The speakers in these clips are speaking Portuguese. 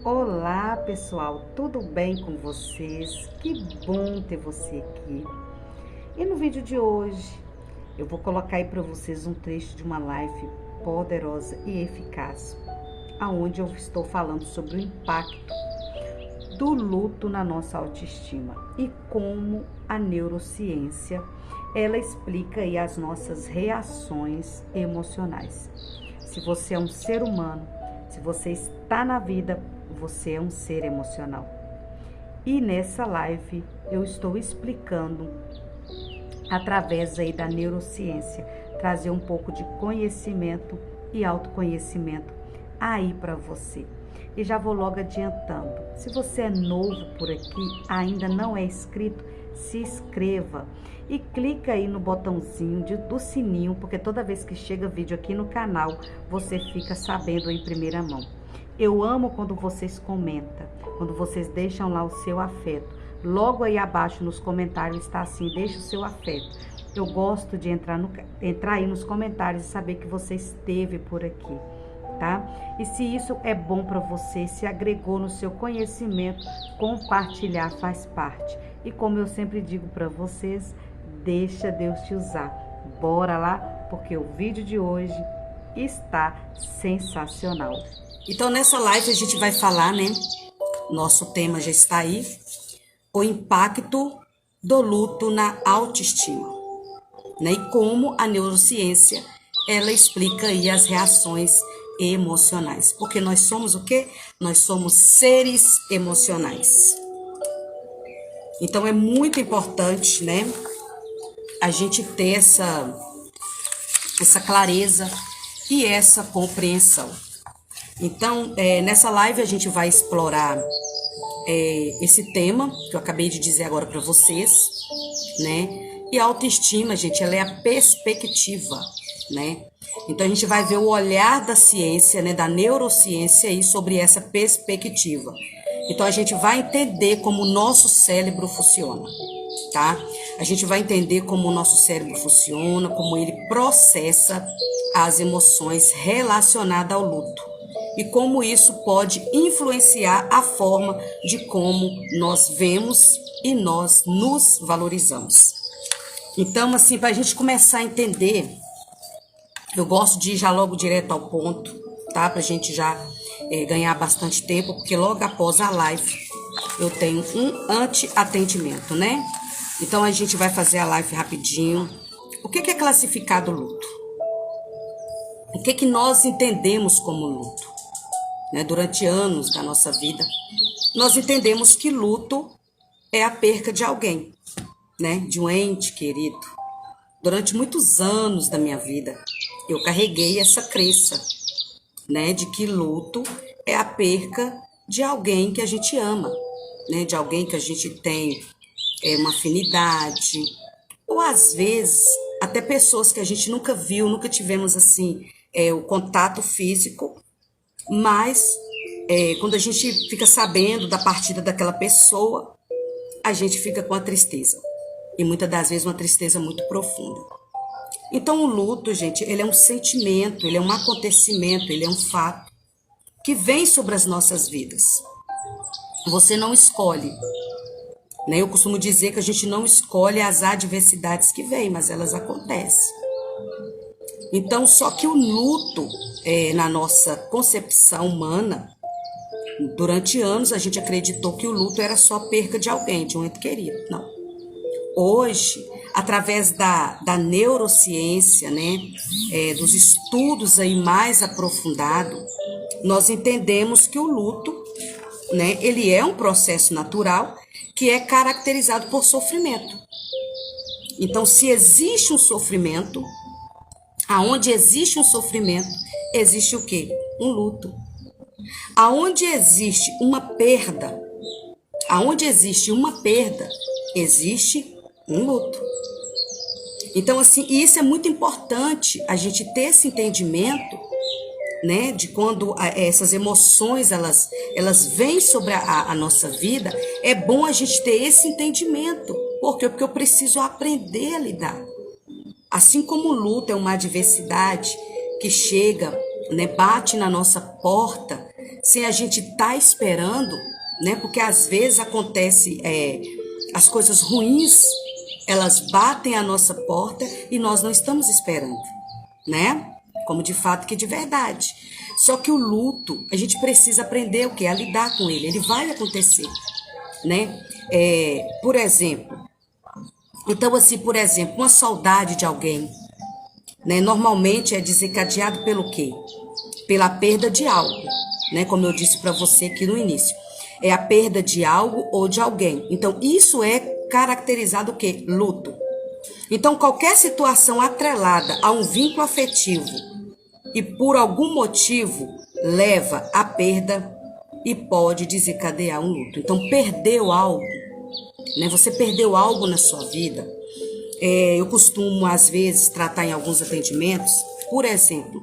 Olá pessoal, tudo bem com vocês? Que bom ter você aqui. E no vídeo de hoje eu vou colocar aí para vocês um trecho de uma live poderosa e eficaz, aonde eu estou falando sobre o impacto do luto na nossa autoestima e como a neurociência ela explica aí as nossas reações emocionais. Se você é um ser humano, se você está na vida, você é um ser emocional. E nessa live eu estou explicando através aí da neurociência, trazer um pouco de conhecimento e autoconhecimento aí para você. E já vou logo adiantando, se você é novo por aqui, ainda não é inscrito, se inscreva e clica aí no botãozinho do sininho, porque toda vez que chega vídeo aqui no canal, você fica sabendo em primeira mão. Eu amo quando vocês comentam, quando vocês deixam lá o seu afeto. Logo aí abaixo nos comentários está assim, deixa o seu afeto. Eu gosto de entrar aí nos comentários e saber que você esteve por aqui, tá? E se isso é bom para você, se agregou no seu conhecimento, compartilhar faz parte. E como eu sempre digo para vocês, deixa Deus te usar. Bora lá, porque o vídeo de hoje está sensacional. Então nessa live a gente vai falar, né? Nosso tema já está aí, o impacto do luto na autoestima, né? E como a neurociência, ela explica aí as reações emocionais. Porque nós somos o quê? Nós somos seres emocionais. Então é muito importante, né? A gente ter essa clareza e essa compreensão. Então, nessa live a gente vai explorar esse tema que eu acabei de dizer agora para vocês, né? E a autoestima, gente, ela é a perspectiva, né? Então a gente vai ver o olhar da ciência, né, da neurociência aí sobre essa perspectiva. Então a gente vai entender como o nosso cérebro funciona, tá? A gente vai entender como o nosso cérebro funciona, como ele processa as emoções relacionadas ao luto e como isso pode influenciar a forma de como nós vemos e nós nos valorizamos. Então, assim, para a gente começar a entender, eu gosto de ir já logo direto ao ponto, tá? Para a gente já ganhar bastante tempo, porque logo após a live eu tenho um anteatendimento, né? Então a gente vai fazer a live rapidinho. O que é classificado luto? O que nós entendemos como luto? Né? Durante anos da nossa vida, nós entendemos que luto é a perca de alguém, né? De um ente querido. Durante muitos anos da minha vida, eu carreguei essa crença, né? De que luto é a perca de alguém que a gente ama, né? De alguém que a gente tem uma afinidade, ou às vezes até pessoas que a gente nunca viu, nunca tivemos assim o contato físico, mas quando a gente fica sabendo da partida daquela pessoa, a gente fica com a tristeza, e muitas das vezes uma tristeza muito profunda. Então o luto, gente, ele é um sentimento, ele é um acontecimento, ele é um fato que vem sobre as nossas vidas. Você não escolhe, né? Eu costumo dizer que a gente não escolhe as adversidades que vêm, mas elas acontecem. Então, só que o luto, na nossa concepção humana, durante anos a gente acreditou que o luto era só perca de alguém, de um ente querido. Não. Hoje, através da neurociência, né, dos estudos aí mais aprofundados, nós entendemos que o luto, né, ele é um processo natural que é caracterizado por sofrimento. Então, se existe um sofrimento, aonde existe um sofrimento, existe o quê? Um luto. Aonde existe uma perda, existe um luto. Então, assim, isso é muito importante, a gente ter esse entendimento, né, de quando essas emoções, elas vêm sobre a nossa vida, é bom a gente ter esse entendimento. Por quê? Porque eu preciso aprender a lidar. Assim como o luto é uma adversidade que chega, né, bate na nossa porta, sem a gente estar esperando, né? Porque às vezes acontece as coisas ruins, elas batem a nossa porta e nós não estamos esperando, né? Como de fato que de verdade. Só que o luto, a gente precisa aprender o quê? A lidar com ele. Ele vai acontecer, né? Por exemplo, então assim, por exemplo, uma saudade de alguém, né? Normalmente é desencadeado pelo quê? Pela perda de algo, né? Como eu disse para você aqui no início. É a perda de algo ou de alguém. Então, isso é caracterizado o quê? Luto. Então, qualquer situação atrelada a um vínculo afetivo e por algum motivo leva à perda e pode desencadear um luto. Então, perdeu algo, né? Você perdeu algo na sua vida. Eu costumo, às vezes, tratar em alguns atendimentos, por exemplo,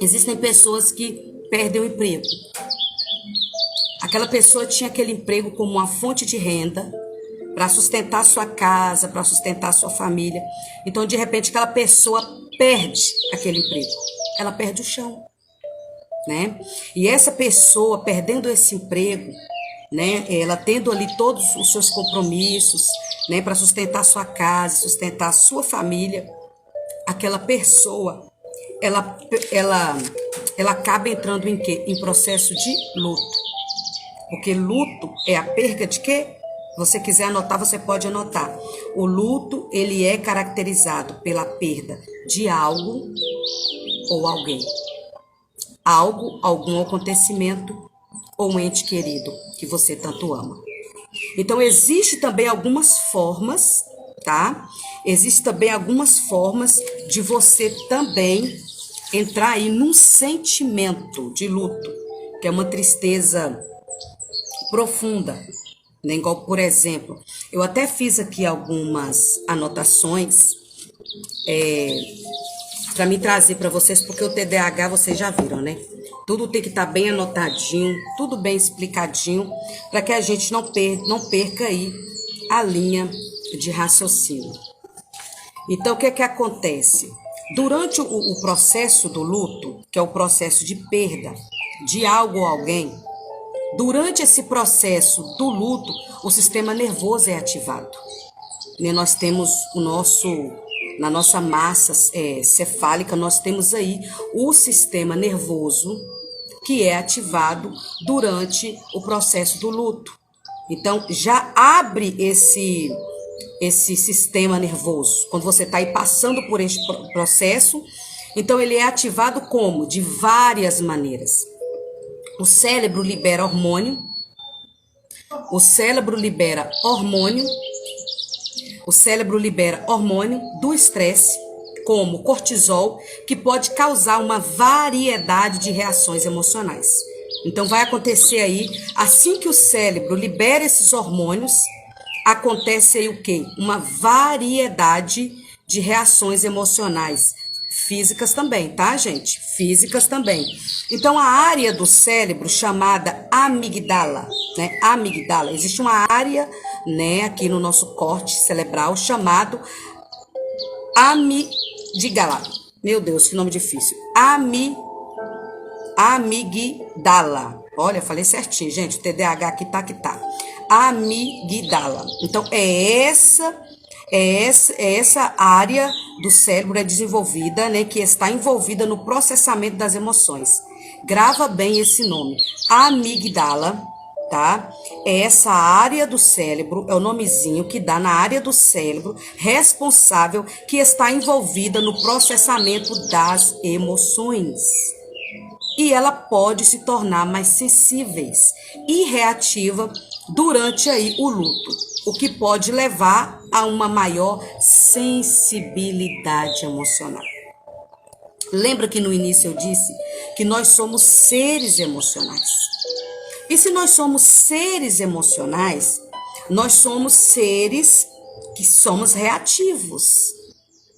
existem pessoas que perdem o emprego. Aquela pessoa tinha aquele emprego como uma fonte de renda para sustentar sua casa, para sustentar sua família. Então, de repente, aquela pessoa perde aquele emprego. Ela perde o chão, né? E essa pessoa perdendo esse emprego, né? Ela tendo ali todos os seus compromissos, né? Para sustentar sua casa, sustentar sua família. Aquela pessoa, ela acaba entrando em quê? Em processo de luto. Porque luto é a perda de quê? Se você quiser anotar, você pode anotar. O luto, ele é caracterizado pela perda de algo ou alguém. Algo, algum acontecimento ou um ente querido que você tanto ama. Então, existe também algumas formas, tá? Existe também algumas formas de você também entrar aí num sentimento de luto, que é uma tristeza profunda, né? Igual, por exemplo, eu até fiz aqui algumas anotações para me trazer para vocês, porque o TDAH vocês já viram, né? Tudo tem que estar bem anotadinho, tudo bem explicadinho, para que a gente não perca aí a linha de raciocínio. Então, o que é que acontece? Durante o processo do luto, que é o processo de perda de algo ou alguém, durante esse processo do luto, o sistema nervoso é ativado. E nós temos na nossa massa cefálica, nós temos aí o sistema nervoso que é ativado durante o processo do luto. Então, já abre esse sistema nervoso. Quando você está aí passando por este processo, então ele é ativado como? De várias maneiras. O cérebro libera hormônio. O cérebro libera hormônio do estresse, como cortisol, que pode causar uma variedade de reações emocionais. Então vai acontecer aí, assim que o cérebro libera esses hormônios, acontece aí o quê? Uma variedade de reações emocionais. Físicas também, tá, gente? Físicas também. Então, a área do cérebro chamada amigdala, né? Amigdala. Existe uma área, né, aqui no nosso corte cerebral chamado amigdala. Meu Deus, que nome difícil. Amigdala. Olha, falei certinho, gente. O TDAH aqui tá que tá. Amigdala. Então, essa área do cérebro é desenvolvida, né, que está envolvida no processamento das emoções. Grava bem esse nome. Amigdala, tá? É essa área do cérebro, é o nomezinho que dá na área do cérebro responsável que está envolvida no processamento das emoções. E ela pode se tornar mais sensível e reativa durante aí o luto, o que pode levar a uma maior sensibilidade emocional. Lembra que no início eu disse que nós somos seres emocionais. E se nós somos seres emocionais, nós somos seres que somos reativos,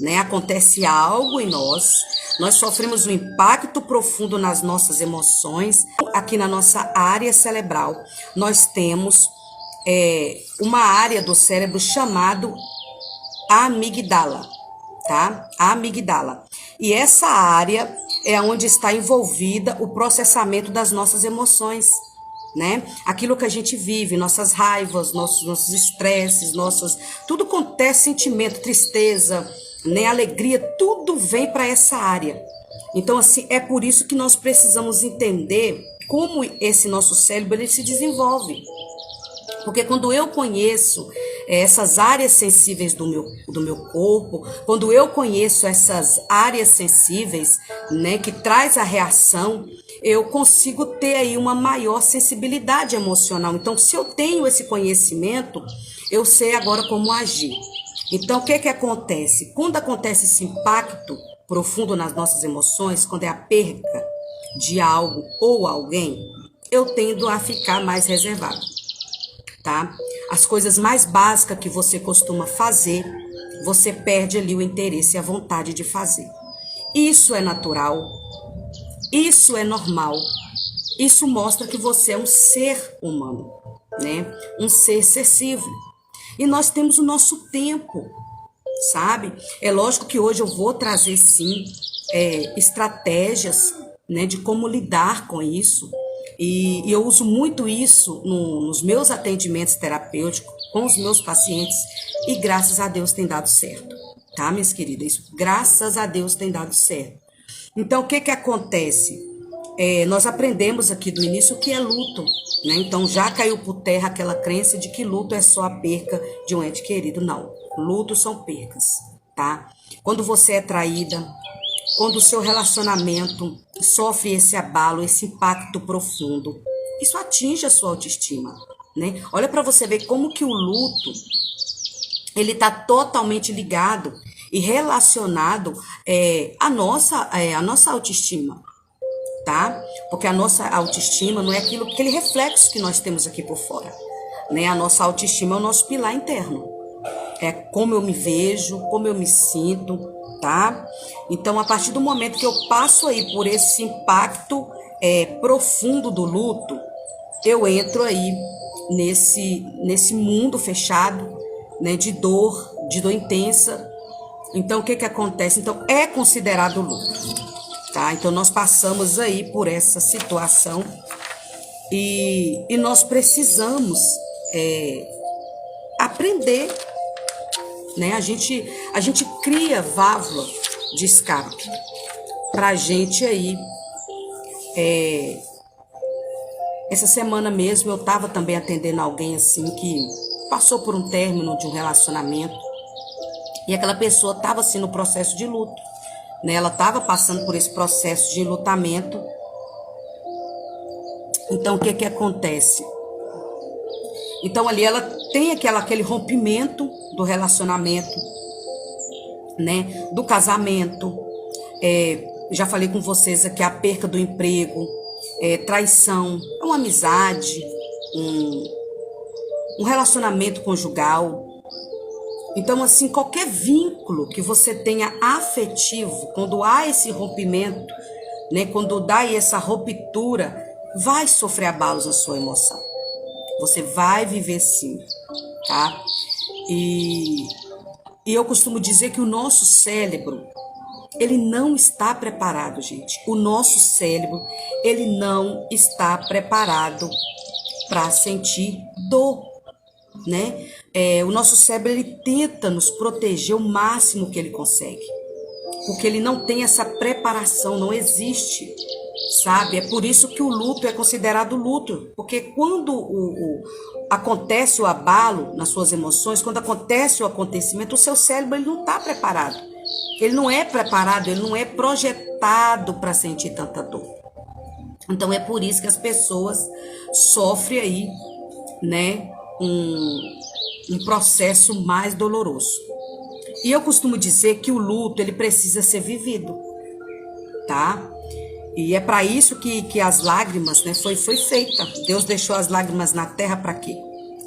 né? Acontece algo em nós sofremos um impacto profundo nas nossas emoções. Aqui na nossa área cerebral, nós temos uma área do cérebro chamado amigdala, tá? A amigdala. E essa área, é onde está envolvida o processamento das nossas emoções, né? Aquilo que a gente vive, nossas raivas, nossos estresses, tudo acontece, sentimento, tristeza, né, alegria, tudo vem para essa área. Então, assim, é por isso que nós precisamos entender como esse nosso cérebro ele se desenvolve. Porque quando eu conheço essas áreas sensíveis do meu corpo, quando eu conheço essas áreas sensíveis, né, que traz a reação, eu consigo ter aí uma maior sensibilidade emocional. Então, se eu tenho esse conhecimento, eu sei agora como agir. Então, o que que acontece? Quando acontece esse impacto profundo nas nossas emoções, quando é a perca de algo ou alguém, eu tendo a ficar mais reservado, tá? As coisas mais básicas que você costuma fazer, você perde ali o interesse e a vontade de fazer. Isso é natural, isso é normal, isso mostra que você é um ser humano, né? Um ser sensível. E nós temos o nosso tempo, sabe? É lógico que hoje eu vou trazer, sim, estratégias, né, de como lidar com isso. E eu uso muito isso nos meus atendimentos terapêuticos, com os meus pacientes, e graças a Deus tem dado certo, tá, minhas queridas? Isso, graças a Deus tem dado certo. Então, o que que acontece? Nós aprendemos aqui do início o que é luto, né? Então, já caiu por terra aquela crença de que luto é só a perca de um ente querido. Não, luto são percas, tá? Quando você é traída, quando o seu relacionamento sofre esse abalo, esse impacto profundo, isso atinge a sua autoestima, né? Olha para você ver como que o luto, ele está totalmente ligado e relacionado à nossa autoestima, tá? Porque a nossa autoestima não é aquele reflexo que nós temos aqui por fora, né? A nossa autoestima é o nosso pilar interno. É como eu me vejo, como eu me sinto, tá? Então, a partir do momento que eu passo aí por esse impacto profundo do luto, eu entro aí nesse mundo fechado, né? De dor intensa. Então, o que que acontece? Então, é considerado luto. Tá? Então, nós passamos aí por essa situação e nós precisamos aprender, né? A gente cria válvula de escape pra gente aí. Essa semana mesmo eu estava também atendendo alguém assim que passou por um término de um relacionamento e aquela pessoa estava assim no processo de luto, né? Ela estava passando por esse processo de enlutamento. Então, o que que acontece? Então, ali ela tem aquele rompimento do relacionamento, né? Do casamento. Já falei com vocês aqui a perca do emprego, traição, uma amizade, um relacionamento conjugal. Então, assim, qualquer vínculo que você tenha afetivo, quando há esse rompimento, né, quando dá essa ruptura, vai sofrer abalos na sua emoção. Você vai viver sim, tá? E eu costumo dizer que o nosso cérebro, ele não está preparado, gente. O nosso cérebro, ele não está preparado para sentir dor, né? O nosso cérebro, ele tenta nos proteger o máximo que ele consegue, porque ele não tem essa preparação, não existe, sabe? É por isso que o luto é considerado luto, porque quando acontece o abalo nas suas emoções, quando acontece o acontecimento, o seu cérebro ele não está preparado, ele não é preparado, ele não é projetado para sentir tanta dor. Então é por isso que as pessoas sofrem aí, né, um processo mais doloroso. E eu costumo dizer que o luto, ele precisa ser vivido, tá? E é para isso que as lágrimas, né, foi feita. Deus deixou as lágrimas na terra para quê?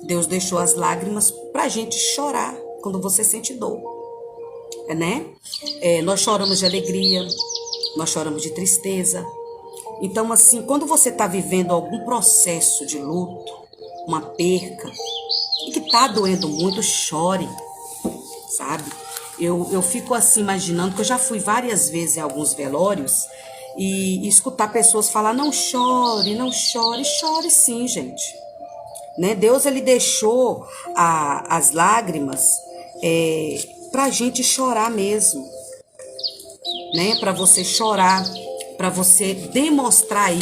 Deus deixou as lágrimas para a gente chorar quando você sente dor, né? Nós choramos de alegria, nós choramos de tristeza. Então, assim, quando você está vivendo algum processo de luto, uma perca, e que tá doendo muito, chore, sabe? Eu fico assim imaginando, que eu já fui várias vezes em alguns velórios, e escutar pessoas falar, não chore, não chore. Chore sim, gente. Né? Deus, ele deixou as lágrimas para a gente chorar mesmo. Né? Para você chorar, para você demonstrar aí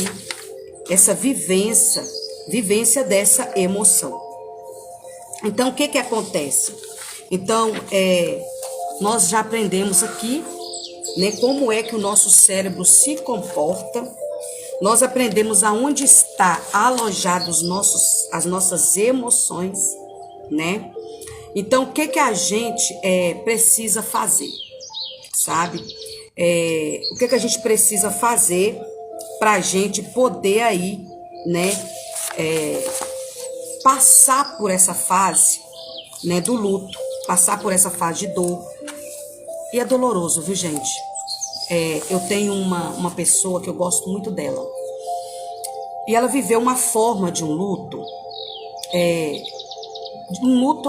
essa vivência dessa emoção. Então, o que acontece? Então, nós já aprendemos aqui, né, como é que o nosso cérebro se comporta. Nós aprendemos aonde está alojados as nossas emoções, né? Então, o que a gente precisa fazer, sabe? O que a gente precisa fazer para a gente poder aí, né, passar por essa fase, né, do luto, passar por essa fase de dor. E é doloroso, viu, gente? Eu tenho uma pessoa que eu gosto muito dela. E ela viveu uma forma de um luto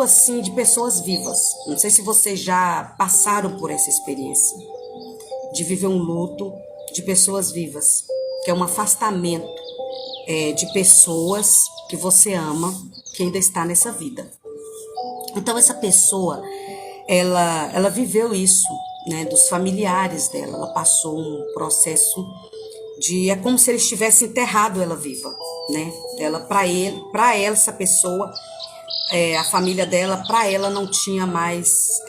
assim de pessoas vivas. Não sei se vocês já passaram por essa experiência de viver um luto de pessoas vivas, que é um afastamento de pessoas que você ama, que ainda está nessa vida. Então essa pessoa, ela viveu isso, né, dos familiares dela. Ela passou um processo é como se eles tivessem enterrado ela viva, né? Para ela, essa pessoa, a família dela, para ela não tinha mais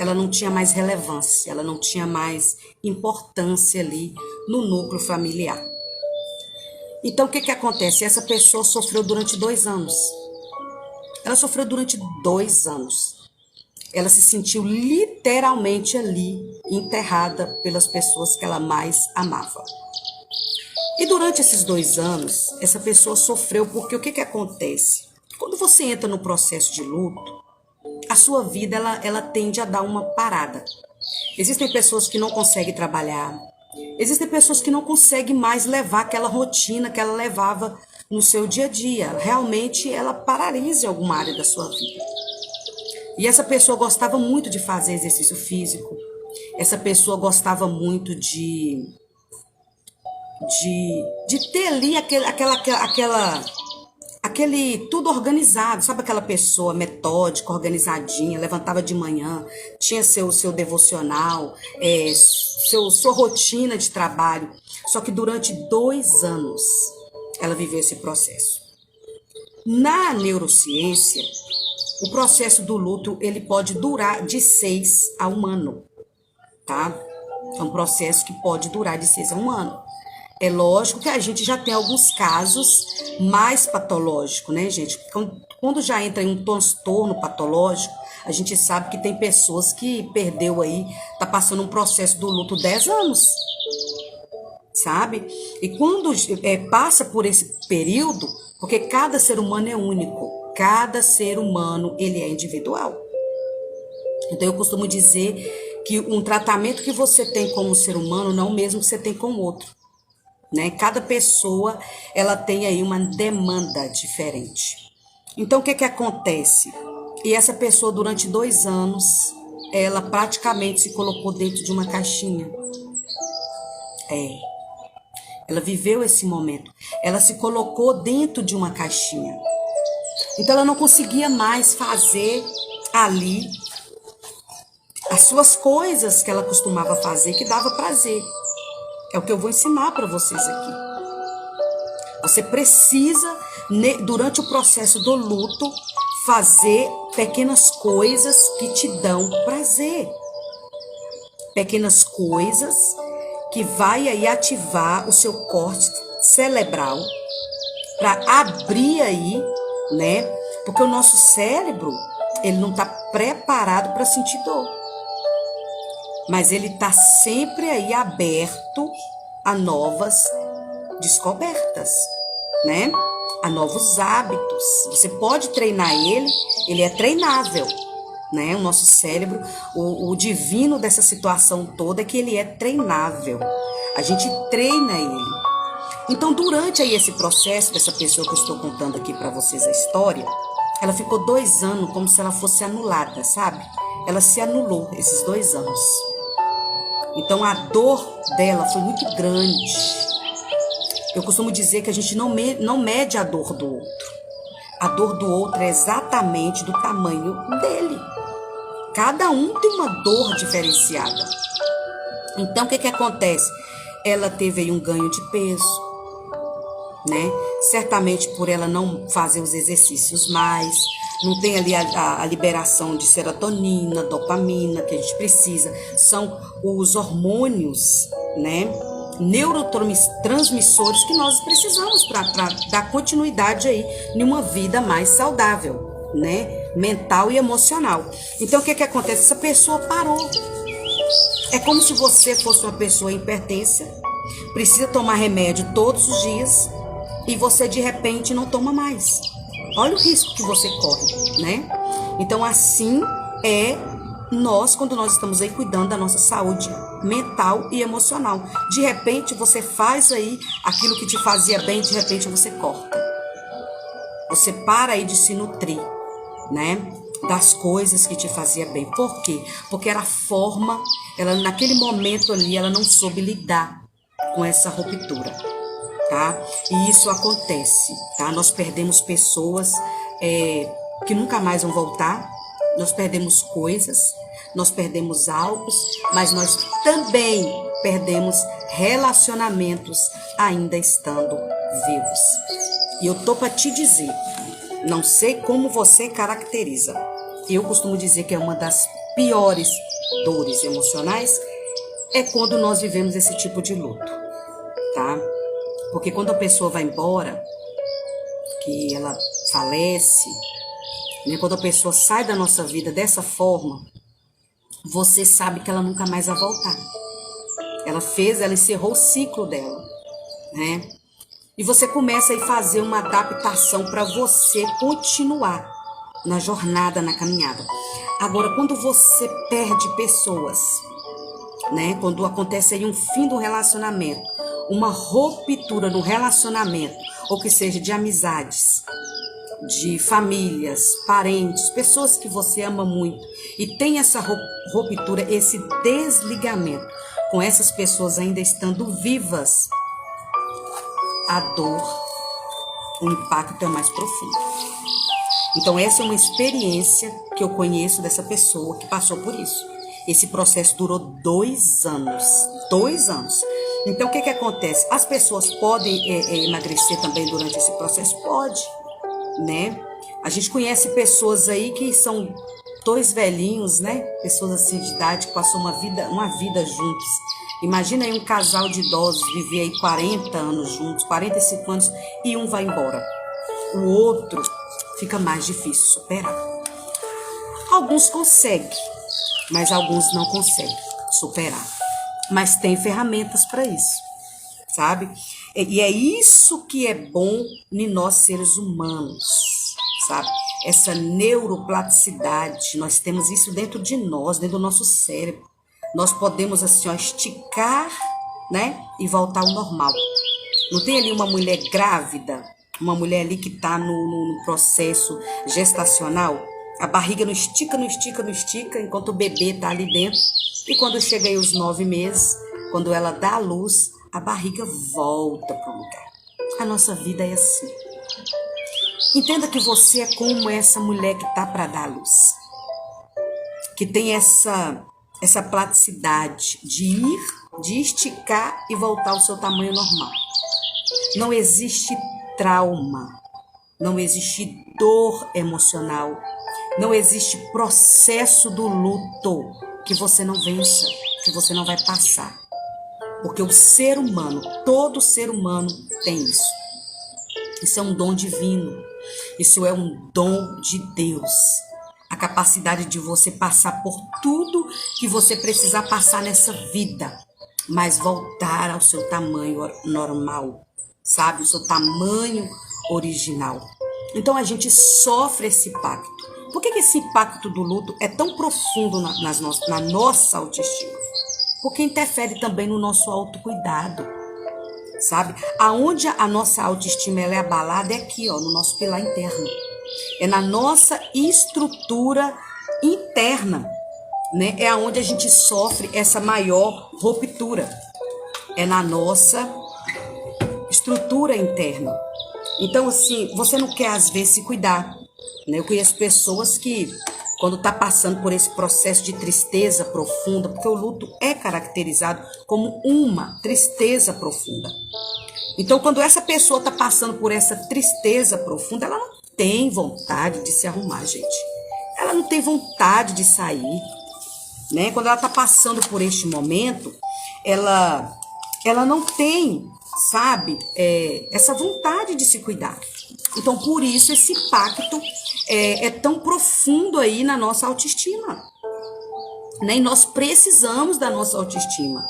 relevância, ela não tinha mais importância ali no núcleo familiar. Então, o que acontece? Essa pessoa sofreu durante 2 anos. Ela sofreu durante 2 anos. Ela se sentiu literalmente ali, enterrada pelas pessoas que ela mais amava. E durante esses 2 anos, essa pessoa sofreu porque o que acontece? Quando você entra no processo de luto, a sua vida ela tende a dar uma parada. Existem pessoas que não conseguem trabalhar. Existem pessoas que não conseguem mais levar aquela rotina que ela levava no seu dia a dia. Realmente ela paralisa em alguma área da sua vida. E essa pessoa gostava muito de fazer exercício físico. Essa pessoa gostava muito de ter ali aquele tudo organizado, sabe, aquela pessoa metódica, organizadinha, levantava de manhã, tinha seu devocional, sua rotina de trabalho. Só que durante 2 anos ela viveu esse processo. Na neurociência, o processo do luto ele pode durar de 6 a 1 ano, tá? É um processo que pode durar de 6 a 1 ano. É lógico que a gente já tem alguns casos mais patológicos, né, gente? Quando já entra em um transtorno patológico, a gente sabe que tem pessoas que perdeu aí, tá passando um processo do luto 10 anos, sabe? E quando passa por esse período, porque cada ser humano é único, cada ser humano ele é individual. Então eu costumo dizer que um tratamento que você tem como ser humano não é o mesmo que você tem com o outro. Né? Cada pessoa ela tem aí uma demanda diferente. Então o que acontece? E essa pessoa durante 2 anos ela praticamente se colocou dentro de uma caixinha. Ela viveu esse momento. Ela se colocou dentro de uma caixinha. Então ela não conseguia mais fazer ali as suas coisas que ela costumava fazer que dava prazer. É o que eu vou ensinar para vocês aqui. Você precisa, durante o processo do luto, fazer pequenas coisas que te dão prazer. Pequenas coisas que vai aí ativar o seu córtex cerebral para abrir aí, né? Porque o nosso cérebro, ele não está preparado para sentir dor. Mas ele está sempre aí aberto a novas descobertas, né? A novos hábitos. Você pode treinar ele é treinável, né? O nosso cérebro, o divino dessa situação toda é que ele é treinável. A gente treina ele. Então, durante aí esse processo dessa pessoa que eu estou contando aqui para vocês a história, ela ficou 2 anos como se ela fosse anulada, sabe? Ela se anulou esses 2 anos. Então a dor dela foi muito grande, Eu costumo dizer que a gente não mede a dor do outro. A dor do outro é exatamente do tamanho dele. Cada um tem uma dor diferenciada. Então, o que acontece? Ela teve aí um ganho de peso, né? Certamente por ela não fazer os exercícios mais, não tem ali a liberação de serotonina, dopamina que a gente precisa. São os hormônios, né? Neurotransmissores que nós precisamos para dar continuidade aí em uma vida mais saudável, né? Mental e emocional. Então, o que acontece? Essa pessoa parou. É como se você fosse uma pessoa em hipertensa, precisa tomar remédio todos os dias e você de repente não toma mais. Olha o risco que você corre, né? Então assim é quando nós estamos aí cuidando da nossa saúde mental e emocional. De repente você faz aí aquilo que te fazia bem, de repente você corta. Você para aí de se nutrir, né? Das coisas que te fazia bem. Por quê? Porque era a forma, ela naquele momento ali, ela não soube lidar com essa ruptura, tá? E isso acontece, tá? Nós perdemos pessoas que nunca mais vão voltar, nós perdemos coisas, nós perdemos algo, mas nós também perdemos relacionamentos ainda estando vivos. E eu tô para te dizer, não sei como você caracteriza. Eu costumo dizer que é uma das piores dores emocionais é quando nós vivemos esse tipo de luto, tá? Porque quando a pessoa vai embora, que ela falece, né? Quando a pessoa sai da nossa vida dessa forma, você sabe que ela nunca mais vai voltar. Ela encerrou o ciclo dela, né? E você começa a fazer uma adaptação para você continuar na jornada, na caminhada. Agora, quando você perde pessoas, né? Quando acontece aí um fim do relacionamento, uma ruptura no relacionamento, ou que seja de amizades, de famílias, parentes, pessoas que você ama muito, e tem essa ruptura, esse desligamento com essas pessoas ainda estando vivas, a dor, o impacto é mais profundo. Então essa é uma experiência que eu conheço dessa pessoa que passou por isso. Esse processo durou 2 anos. 2 anos. Então o que acontece? As pessoas podem emagrecer também durante esse processo? Pode, né? A gente conhece pessoas aí que são 2 velhinhos, né? Pessoas assim de idade que passou uma vida juntos. Imagina aí um casal de idosos viver aí 40 anos juntos, 45 anos, e um vai embora. O outro fica mais difícil superar. Alguns conseguem, mas alguns não conseguem superar. Mas tem ferramentas para isso, sabe? E é isso que é bom em nós seres humanos, sabe? Essa neuroplasticidade, nós temos isso dentro de nós, dentro do nosso cérebro. Nós podemos assim, ó, esticar, né, e voltar ao normal. Não tem ali uma mulher grávida, uma mulher ali que está no processo gestacional, a barriga não estica, não estica, não estica, enquanto o bebê está ali dentro. E quando chega aí os 9 meses, quando ela dá a luz, a barriga volta para o lugar. A nossa vida é assim. Entenda que você é como essa mulher que está para dar a luz, que tem essa plasticidade de ir, de esticar e voltar ao seu tamanho normal. Não existe trauma, não existe dor emocional, não existe processo do luto que você não vença, que você não vai passar. Porque o ser humano, todo ser humano tem isso. Isso é um dom divino, isso é um dom de Deus. A capacidade de você passar por tudo que você precisar passar nessa vida, mas voltar ao seu tamanho normal, sabe? O seu tamanho original. Então a gente sofre esse impacto. Por que esse impacto do luto é tão profundo na nossa autoestima? Porque interfere também no nosso autocuidado, sabe? Aonde a nossa autoestima ela é abalada é aqui, ó, no nosso pilar interno. É na nossa estrutura interna, né? É aonde a gente sofre essa maior ruptura. É na nossa estrutura interna. Então, assim, você não quer, às vezes, se cuidar. Né? Eu conheço pessoas que, quando está passando por esse processo de tristeza profunda, porque o luto é caracterizado como uma tristeza profunda. Então, quando essa pessoa está passando por essa tristeza profunda, ela não tem vontade de se arrumar, gente. Ela não tem vontade de sair, né? Quando ela está passando por este momento, ela não tem, sabe, essa vontade de se cuidar. Então, por isso, esse impacto é tão profundo aí na nossa autoestima. Né? E nós precisamos da nossa autoestima.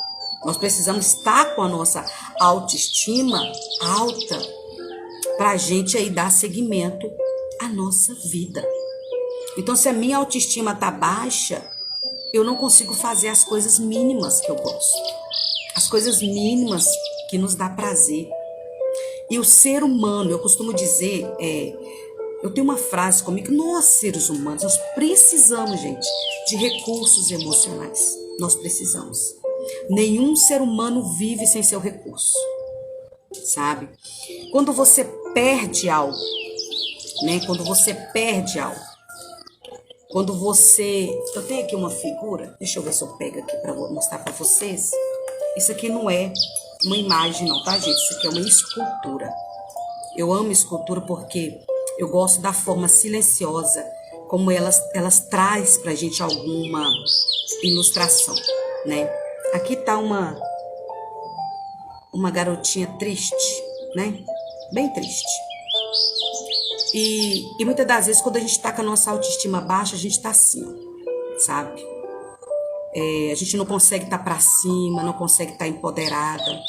Nós precisamos estar com a nossa autoestima alta para a gente aí dar seguimento à nossa vida. Então, se a minha autoestima está baixa, eu não consigo fazer as coisas mínimas que eu gosto. As coisas mínimas que nos dá prazer. E o ser humano, eu costumo dizer, eu tenho uma frase comigo, nós seres humanos, nós precisamos, gente, de recursos emocionais. Nós precisamos. Nenhum ser humano vive sem seu recurso, sabe? Quando você perde algo, né? Quando você perde algo, quando você... Eu tenho aqui uma figura, deixa eu ver se eu pego aqui para mostrar para vocês. Isso aqui não é uma imagem não, tá, gente? Isso aqui é uma escultura. Eu amo escultura porque eu gosto da forma silenciosa, como elas traz pra gente alguma ilustração, né? Aqui tá uma garotinha triste, né? Bem triste. E muitas das vezes, quando a gente tá com a nossa autoestima baixa, a gente tá assim, sabe? A gente não consegue estar pra cima, não consegue estar empoderada.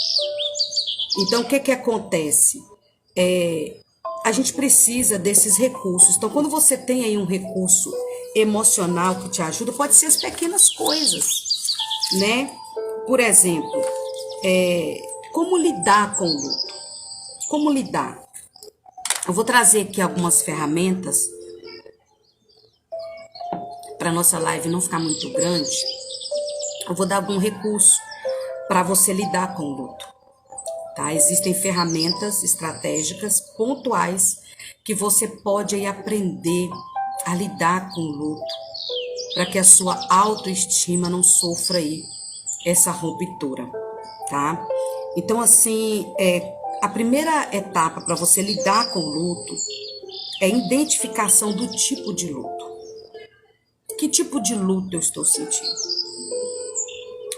Então, o que acontece? A gente precisa desses recursos. Então, quando você tem aí um recurso emocional que te ajuda, pode ser as pequenas coisas, né? Por exemplo, como lidar com o luto? Como lidar? Eu vou trazer aqui algumas ferramentas para nossa live não ficar muito grande. Eu vou dar algum recurso para você lidar com o luto. Tá? Existem ferramentas estratégicas pontuais que você pode aí aprender a lidar com o luto, para que a sua autoestima não sofra aí essa ruptura, tá? Então, assim, a primeira etapa para você lidar com o luto é a identificação do tipo de luto. Que tipo de luto eu estou sentindo?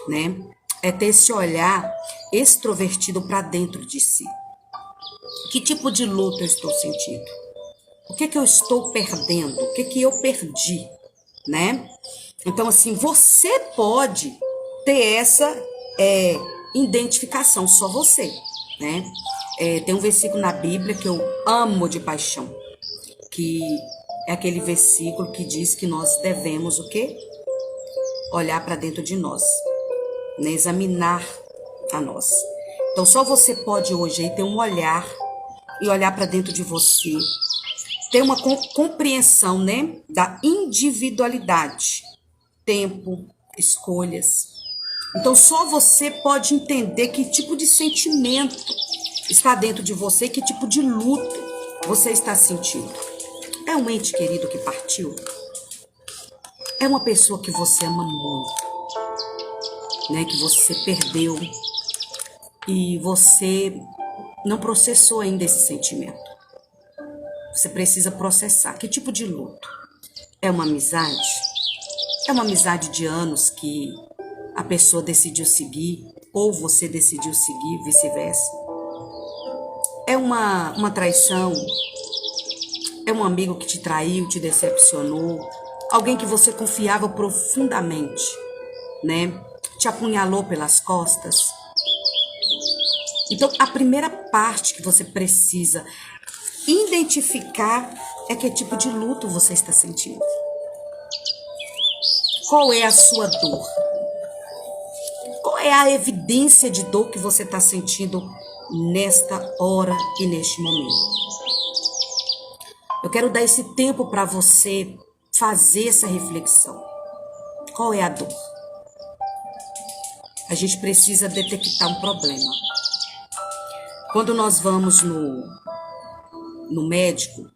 Né? É ter esse olhar extrovertido para dentro de si. Que tipo de luto eu estou sentindo? O que eu estou perdendo? O que eu perdi? Né? Então, assim, você pode ter essa identificação, só você, né? Tem um versículo na Bíblia que eu amo de paixão, que é aquele versículo que diz que nós devemos o quê? Olhar para dentro de nós, né? Examinar a nós. Então, só você pode hoje aí ter um olhar e olhar para dentro de você, ter uma compreensão, né, da individualidade, tempo, escolhas. Então, só você pode entender que tipo de sentimento está dentro de você, que tipo de luto você está sentindo. É um ente querido que partiu? É uma pessoa que você ama muito, né, que você perdeu e você não processou ainda esse sentimento. Você precisa processar. Que tipo de luto? É uma amizade? É uma amizade de anos que a pessoa decidiu seguir ou você decidiu seguir, vice-versa? É uma traição? É um amigo que te traiu, te decepcionou? Alguém que você confiava profundamente, né? Te apunhalou pelas costas? Então, a primeira parte que você precisa identificar é que tipo de luto você está sentindo. Qual é a sua dor? Qual é a evidência de dor que você está sentindo nesta hora e neste momento? Eu quero dar esse tempo para você fazer essa reflexão. Qual é a dor? A gente precisa detectar um problema. Quando nós vamos no médico,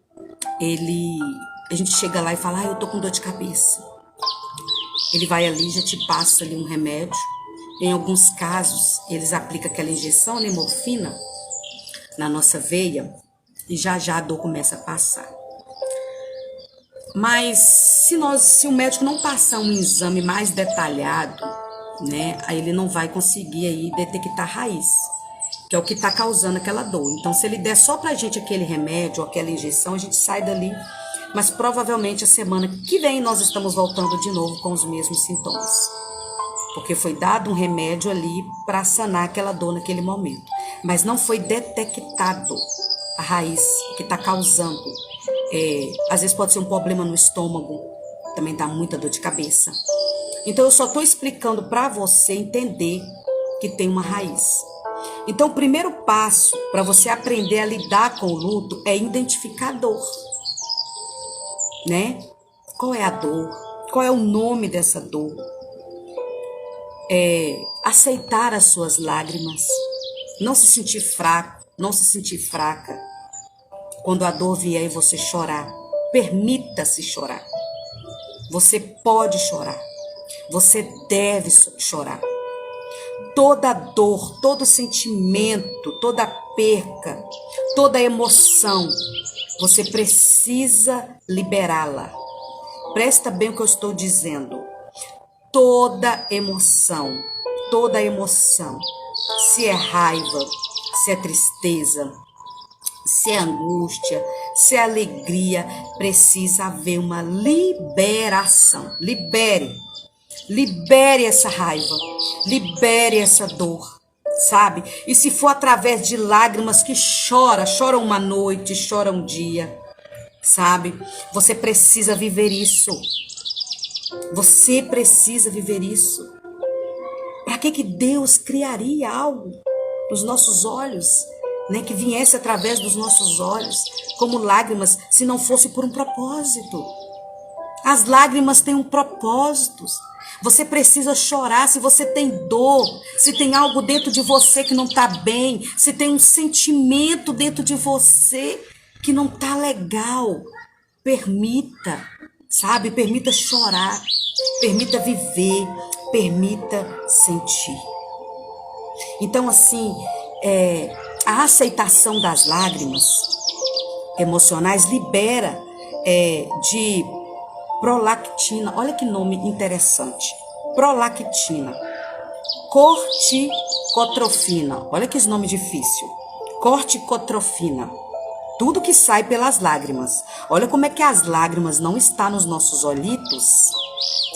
a gente chega lá e fala, eu tô com dor de cabeça. Ele vai ali, já te passa ali um remédio. Em alguns casos, eles aplicam aquela injeção, né, morfina, na nossa veia, e já a dor começa a passar. Mas se o médico não passar um exame mais detalhado, né, aí ele não vai conseguir aí detectar a raiz, que é o que está causando aquela dor. Então, se ele der só pra gente aquele remédio ou aquela injeção, a gente sai dali, mas provavelmente a semana que vem nós estamos voltando de novo com os mesmos sintomas. Porque foi dado um remédio ali para sanar aquela dor naquele momento. Mas não foi detectado a raiz que está causando. Às vezes pode ser um problema no estômago, também dá muita dor de cabeça. Então eu só estou explicando para você entender que tem uma raiz. Então o primeiro passo para você aprender a lidar com o luto é identificar a dor, né? Qual é a dor? Qual é o nome dessa dor? Aceitar as suas lágrimas, não se sentir fraco, não se sentir fraca. Quando a dor vier e você chorar, permita-se chorar. Você pode chorar, você deve chorar. Toda dor, todo sentimento, toda perca, toda emoção, você precisa liberá-la. Presta bem o que eu estou dizendo. Toda emoção, se é raiva, se é tristeza, se é angústia, se é alegria, precisa haver uma liberação. Libere essa raiva, libere essa dor, sabe? E se for através de lágrimas que chora uma noite, chora um dia, sabe? Você precisa viver isso. Você precisa viver isso. Para que Deus criaria algo nos nossos olhos, né, que viesse através dos nossos olhos, como lágrimas, se não fosse por um propósito? As lágrimas têm um propósito. Você precisa chorar se você tem dor, se tem algo dentro de você que não está bem, se tem um sentimento dentro de você que não está legal. Permita, sabe? Permita chorar, permita viver, permita sentir. Então, assim, a aceitação das lágrimas emocionais libera de prolactina. Olha que nome interessante. Prolactina. Corticotrofina. Olha que nome difícil. Corticotrofina. Tudo que sai pelas lágrimas. Olha como é que as lágrimas não estão nos nossos olhitos,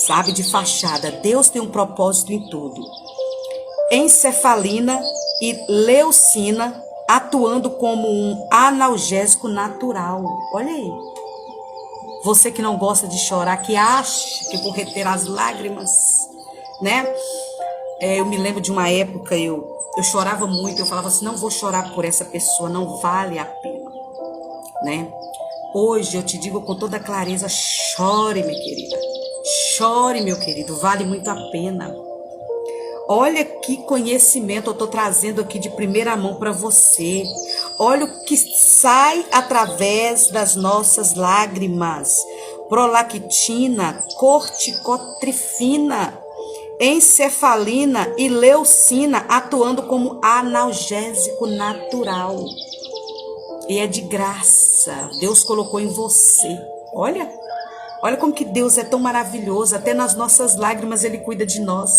sabe, de fachada. Deus tem um propósito em tudo. Encefalina e leucina atuando como um analgésico natural. Olha aí. Você que não gosta de chorar, que acha que vou reter as lágrimas, né? Eu me lembro de uma época, eu chorava muito, eu falava assim, não vou chorar por essa pessoa, não vale a pena, né? Hoje eu te digo com toda clareza, chore, minha querida. Chore, meu querido, vale muito a pena. Olha que conhecimento eu estou trazendo aqui de primeira mão para você. Olha o que sai através das nossas lágrimas. Prolactina, corticotrifina, encefalina e leucina atuando como analgésico natural. E é de graça. Deus colocou em você. Olha como que Deus é tão maravilhoso. Até nas nossas lágrimas Ele cuida de nós,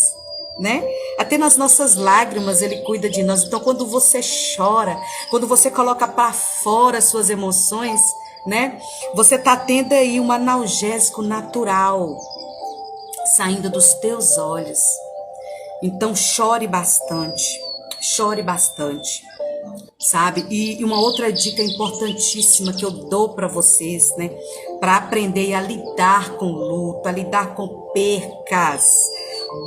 né? Até nas nossas lágrimas Ele cuida de nós. Então, quando você chora, quando você coloca para fora as suas emoções, né? Você tá tendo aí um analgésico natural saindo dos teus olhos. Então, chore bastante, sabe? E uma outra dica importantíssima que eu dou para vocês, né? Para aprender a lidar com o luto, a lidar com percas.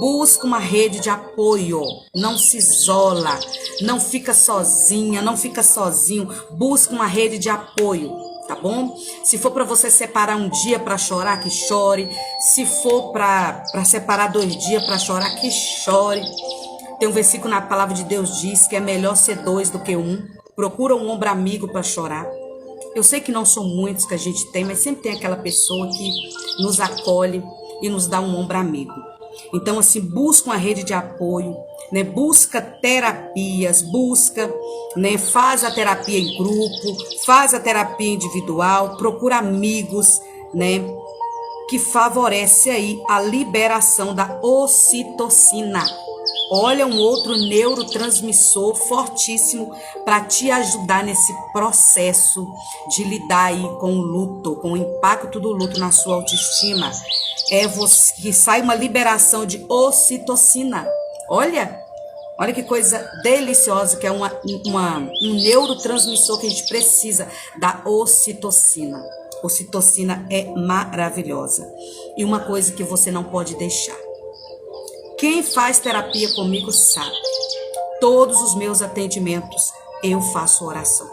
Busca uma rede de apoio, não se isola, não fica sozinha, não fica sozinho. Busca uma rede de apoio, tá bom? Se for para você separar um dia para chorar, que chore. Se for para separar 2 dias para chorar, que chore. Tem um versículo na palavra de Deus diz que é melhor ser 2 do que 1, Procura um ombro amigo para chorar. Eu sei que não são muitos que a gente tem, mas sempre tem aquela pessoa que nos acolhe e nos dá um ombro amigo. Então, assim, busca uma rede de apoio, né? Busca terapias, né? Faz a terapia em grupo, faz a terapia individual, procura amigos, né? Que favorece aí a liberação da ocitocina. Olha, um outro neurotransmissor fortíssimo para te ajudar nesse processo de lidar aí com o luto, com o impacto do luto na sua autoestima. É você, que sai uma liberação de ocitocina. Olha que coisa deliciosa, que é um neurotransmissor que a gente precisa, da ocitocina. Ocitocina é maravilhosa. E uma coisa que você não pode deixar. Quem faz terapia comigo sabe. Todos os meus atendimentos eu faço oração.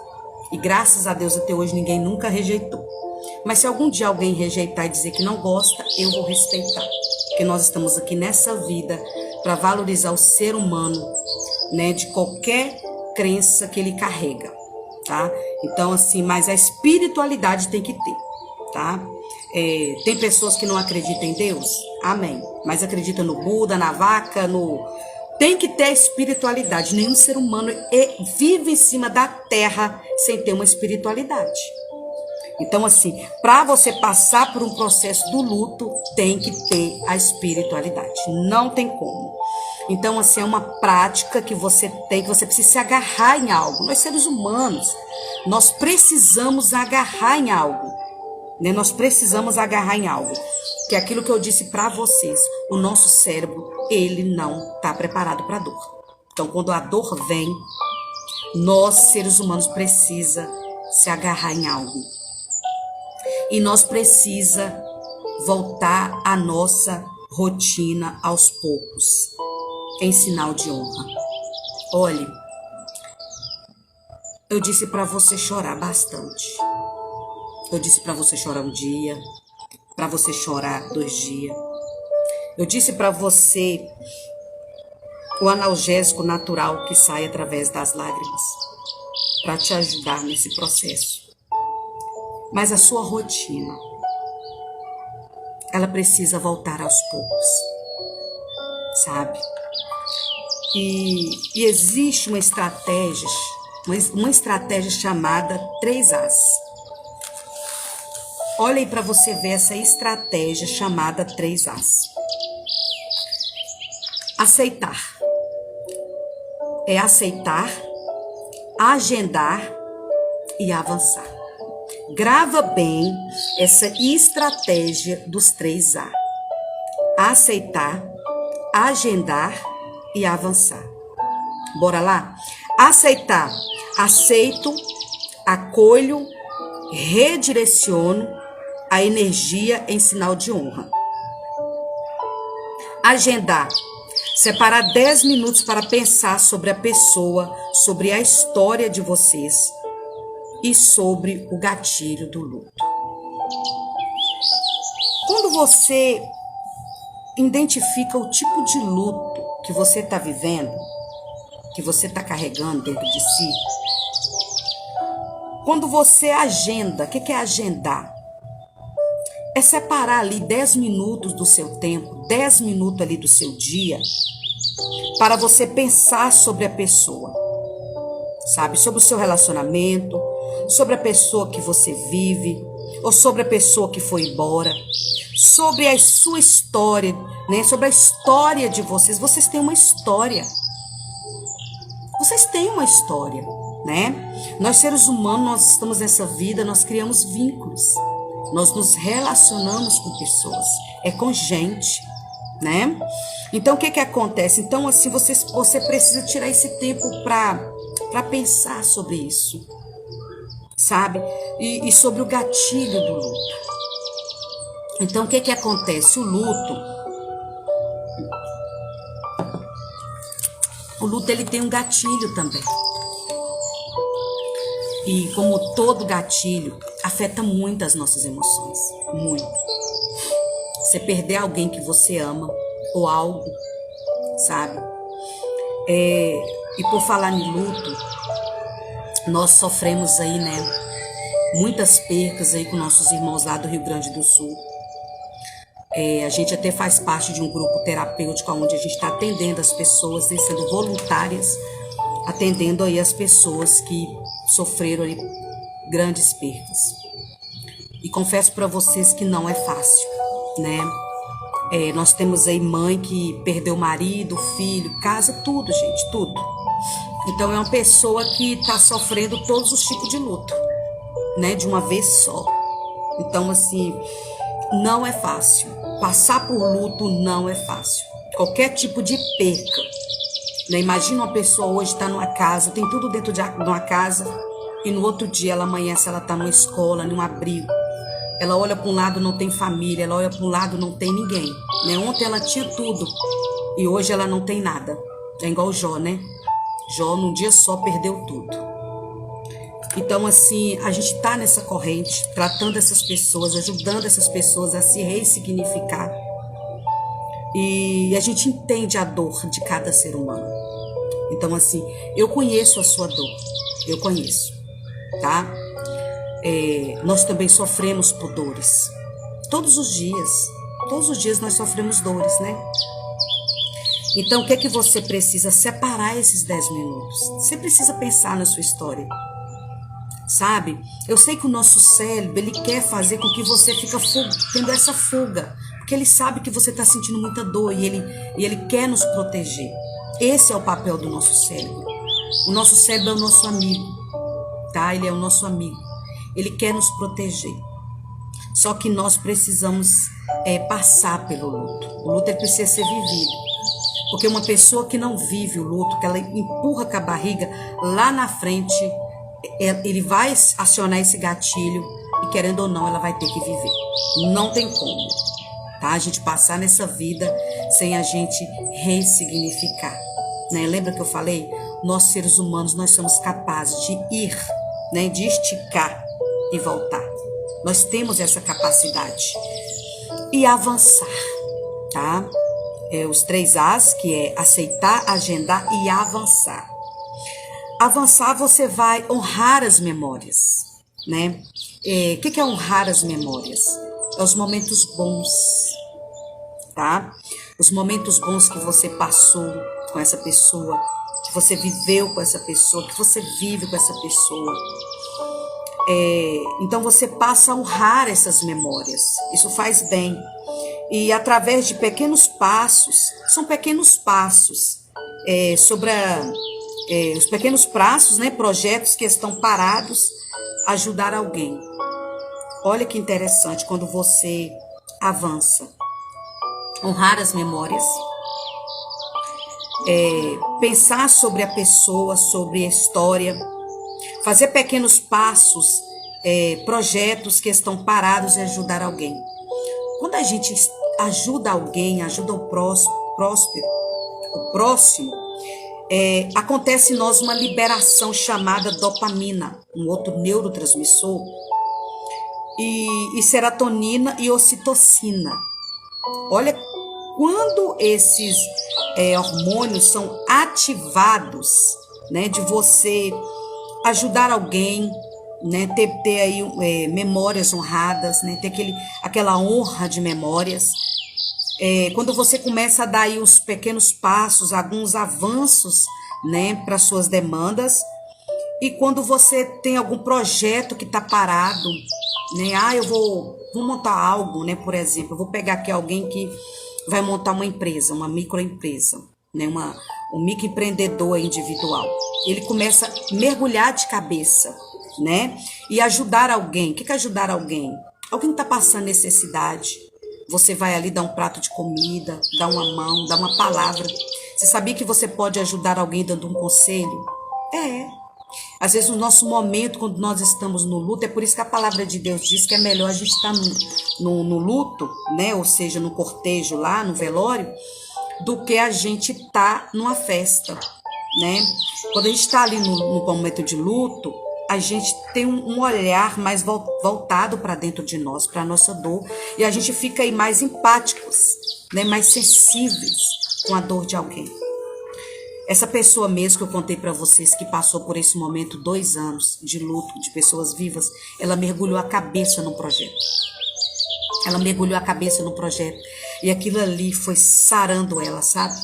E graças a Deus até hoje ninguém nunca rejeitou. Mas se algum dia alguém rejeitar e dizer que não gosta, eu vou respeitar. Porque nós estamos aqui nessa vida para valorizar o ser humano, né, de qualquer crença que ele carrega, tá? Então, assim, mas a espiritualidade tem que ter, tá? Tem pessoas que não acreditam em Deus? Amém. Mas acreditam no Buda, na vaca, Tem que ter a espiritualidade. Nenhum ser humano vive em cima da terra sem ter uma espiritualidade. Então, assim, para você passar por um processo do luto, tem que ter a espiritualidade. Não tem como. Então, assim, é uma prática que você tem, que você precisa se agarrar em algo. Nós, seres humanos, nós precisamos agarrar em algo. Né? Nós precisamos agarrar em algo. Que é aquilo que eu disse para vocês. O nosso cérebro, ele não está preparado para a dor. Então, quando a dor vem, nós, seres humanos, precisa se agarrar em algo. E nós precisa voltar à nossa rotina aos poucos, em sinal de honra. Olhe, eu disse para você chorar bastante. Eu disse para você chorar um dia, para você chorar 2 dias. Eu disse para você o analgésico natural que sai através das lágrimas, para te ajudar nesse processo. Mas a sua rotina, ela precisa voltar aos poucos, sabe? E existe uma estratégia chamada 3As. Olha aí para você ver essa estratégia chamada 3As. Aceitar. É aceitar, agendar e avançar. Grava bem essa estratégia dos 3A. Aceitar, agendar e avançar. Bora lá? Aceitar. Aceito, acolho, redireciono a energia em sinal de honra. Agendar. Separar 10 minutos para pensar sobre a pessoa, sobre a história de vocês e sobre o gatilho do luto. Quando você identifica o tipo de luto que você está vivendo, que você está carregando dentro de si, quando você agenda, o que é agendar? É separar ali 10 minutos do seu tempo, 10 minutos ali do seu dia, para você pensar sobre a pessoa, sabe? Sobre o seu relacionamento, sobre a pessoa que você vive, ou sobre a pessoa que foi embora, sobre a sua história, né? Sobre a história de vocês. Vocês têm uma história. Vocês têm uma história, né? Nós, seres humanos, nós estamos nessa vida, nós criamos vínculos. Nós nos relacionamos com pessoas, é com gente, né? Então, o que acontece? Então, assim, você precisa tirar esse tempo para pensar sobre isso, sabe? E sobre o gatilho do luto. Então, o que acontece? O luto, ele tem um gatilho também. E como todo gatilho, afeta muito as nossas emoções, muito. Você perder alguém que você ama, ou algo, sabe? E por falar em luto, Nós sofremos aí, né, muitas percas aí com nossos irmãos lá do Rio Grande do Sul. A gente até faz parte de um grupo terapêutico onde a gente está atendendo as pessoas, né, sendo voluntárias, atendendo aí as pessoas que sofreram aí grandes percas. E confesso para vocês que não é fácil, né? Nós temos aí mãe que perdeu marido, filho, casa, tudo, gente, tudo. Então é uma pessoa que está sofrendo todos os tipos de luto, né? De uma vez só. Então, assim, não é fácil. Passar por luto não é fácil. Qualquer tipo de perca, né? Imagina uma pessoa hoje está numa casa, tem tudo dentro de uma casa, e no outro dia ela amanhece, ela está numa escola, num abrigo. Ela olha para um lado, não tem família, ela olha para um lado, não tem ninguém, né? Ontem ela tinha tudo e hoje ela não tem nada. É igual Jó, né? Jó, num dia só, perdeu tudo. Então, assim, a gente está nessa corrente, tratando essas pessoas, ajudando essas pessoas a se ressignificar. E a gente entende a dor de cada ser humano. Então, assim, eu conheço a sua dor, eu conheço, tá? Nós também sofremos por dores. Todos os dias nós sofremos dores, né? Então, o que é que você precisa? Separar esses 10 minutos. Você precisa pensar na sua história, sabe? Eu sei que o nosso cérebro, ele quer fazer com que você fique tendo essa fuga, porque ele sabe que você está sentindo muita dor e ele quer nos proteger. Esse é o papel do nosso cérebro. O nosso cérebro é o nosso amigo, tá? Ele é o nosso amigo. Ele quer nos proteger. Só que nós precisamos passar pelo luto. O luto ele precisa ser vivido. Porque uma pessoa que não vive o luto, que ela empurra com a barriga, lá na frente, ele vai acionar esse gatilho e, querendo ou não, ela vai ter que viver. Não tem como, tá? A gente passar nessa vida sem a gente ressignificar, né? Lembra que eu falei? Nós, seres humanos, nós somos capazes de ir, né? De esticar e voltar. Nós temos essa capacidade. E avançar, tá? Os 3 As, que é aceitar, agendar e avançar. Avançar, você vai honrar as memórias, né? O que é honrar as memórias? É os momentos bons, tá? Os momentos bons que você passou com essa pessoa, que você viveu com essa pessoa, que você vive com essa pessoa. Então você passa a honrar essas memórias. Isso faz bem. E através de pequenos passos, são pequenos passos sobre os pequenos passos, né, projetos que estão parados, ajudar alguém. Olha que interessante quando você avança. Honrar as memórias, pensar sobre a pessoa, sobre a história, fazer pequenos passos, projetos que estão parados e ajudar alguém. Quando a gente ajuda alguém, ajuda o próximo, acontece em nós uma liberação chamada dopamina, um outro neurotransmissor, e serotonina e ocitocina. Olha, quando esses hormônios são ativados, né, de você ajudar alguém, né, ter aí memórias honradas, né, ter aquela honra de memórias. Quando você começa a dar aí uns pequenos passos, alguns avanços, né, para suas demandas, e quando você tem algum projeto que está parado, né, eu vou montar algo, né, por exemplo, eu vou pegar aqui alguém que vai montar uma empresa, uma microempresa, né, um microempreendedor individual. Ele começa a mergulhar de cabeça, né, e ajudar alguém. O que é ajudar alguém? Alguém está passando necessidade. Você vai ali dar um prato de comida, dar uma mão, dar uma palavra. Você sabia que você pode ajudar alguém dando um conselho? Às vezes no nosso momento, quando nós estamos no luto, é por isso que a palavra de Deus diz que é melhor a gente estar no luto, né? Ou seja, no cortejo lá, no velório, do que a gente estar numa festa, né? Quando a gente está ali no momento de luto, a gente tem um olhar mais voltado para dentro de nós, para a nossa dor, e a gente fica aí mais empáticos, né? Mais sensíveis com a dor de alguém. Essa pessoa mesmo que eu contei para vocês, que passou por esse momento, 2 anos de luto de pessoas vivas, ela mergulhou a cabeça no projeto. Ela mergulhou a cabeça no projeto. E aquilo ali foi sarando ela, sabe?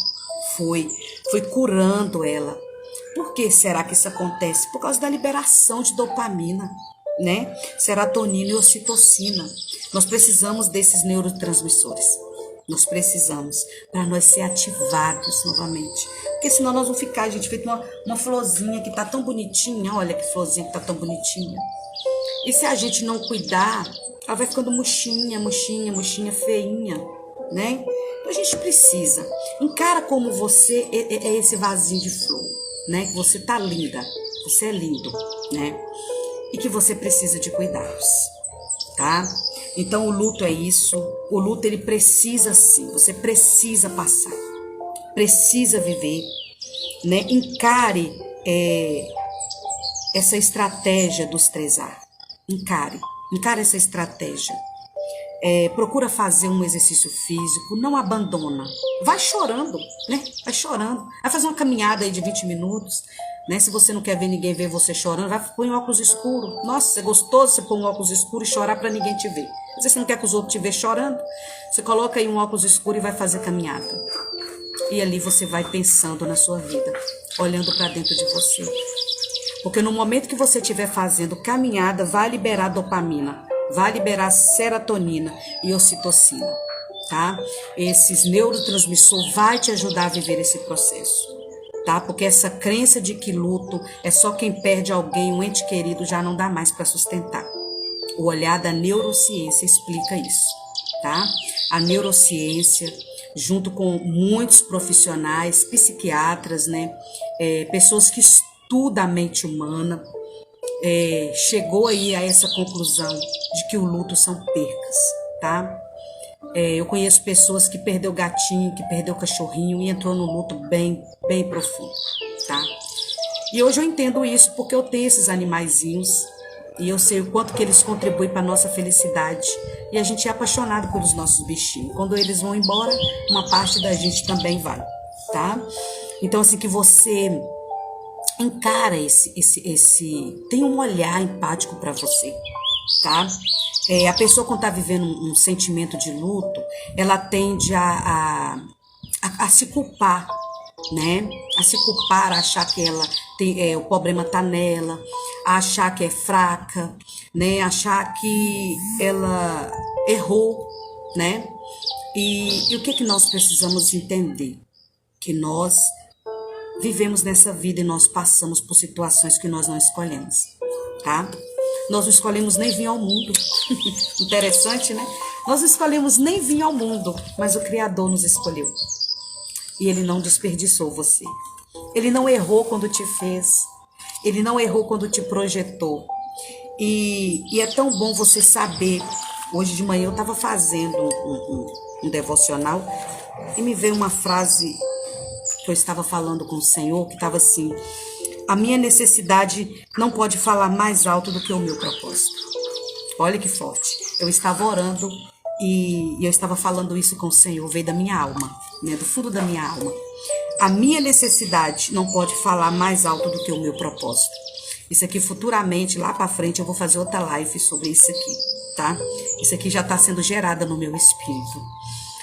Foi curando ela. Por que será que isso acontece? Por causa da liberação de dopamina, né? Serotonina e ocitocina. Nós precisamos desses neurotransmissores. Nós precisamos para nós ser ativados novamente. Porque senão nós vamos ficar, gente, feito uma florzinha que tá tão bonitinha. Olha que florzinha que tá tão bonitinha. E se a gente não cuidar, ela vai ficando murchinha, feinha, né? Então a gente precisa. Encara como você é esse vasinho de flor, né? Que você tá linda, você é lindo, né? E que você precisa de cuidados, tá? Então o luto é isso. O luto ele precisa sim, você precisa passar, precisa viver, né? Encare essa estratégia dos 3A. Encare essa estratégia. Procura fazer um exercício físico, não abandona. Vai chorando, né? Vai chorando. Vai fazer uma caminhada aí de 20 minutos, né? Se você não quer ver ninguém ver você chorando, vai pôr um óculos escuro. Nossa, é gostoso você pôr um óculos escuro e chorar para ninguém te ver. Se você não quer que os outros te vejam chorando, você coloca aí um óculos escuro e vai fazer caminhada. E ali você vai pensando na sua vida, olhando para dentro de você. Porque no momento que você estiver fazendo caminhada, vai liberar dopamina, vai liberar serotonina e ocitocina, tá? Esses neurotransmissores vai te ajudar a viver esse processo, tá? Porque essa crença de que luto é só quem perde alguém, um ente querido, já não dá mais para sustentar. O olhar da neurociência explica isso, tá? A neurociência, junto com muitos profissionais, psiquiatras, né? Pessoas que estudam a mente humana, chegou aí a essa conclusão de que o luto são percas, tá? Eu conheço pessoas que perdeu gatinho, que perdeu cachorrinho e entrou no luto bem profundo, tá? E hoje eu entendo isso porque eu tenho esses animaizinhos e eu sei o quanto que eles contribuem para nossa felicidade. E a gente é apaixonado pelos nossos bichinhos. Quando eles vão embora, uma parte da gente também vai, tá? Então, assim, que você encara tem um olhar empático para você, tá? A pessoa quando tá vivendo um sentimento de luto, ela tende a se culpar, né? A se culpar, a achar que ela tem, o problema tá nela, a achar que é fraca, né? Achar que ela errou, né? E o que nós precisamos entender? Que nós vivemos nessa vida e nós passamos por situações que nós não escolhemos, tá? Nós não escolhemos nem vir ao mundo. Interessante, né? Nós não escolhemos nem vir ao mundo, mas o Criador nos escolheu. E Ele não desperdiçou você. Ele não errou quando te fez. Ele não errou quando te projetou. E é tão bom você saber. Hoje de manhã eu estava fazendo um devocional e me veio uma frase que eu estava falando com o Senhor, que estava assim: a minha necessidade não pode falar mais alto do que o meu propósito. Olha que forte. Eu estava orando e eu estava falando isso com o Senhor, veio da minha alma, né, do fundo da minha alma. A minha necessidade não pode falar mais alto do que o meu propósito. Isso aqui futuramente, lá para frente, eu vou fazer outra live sobre isso aqui, tá? Isso aqui já está sendo gerada no meu espírito.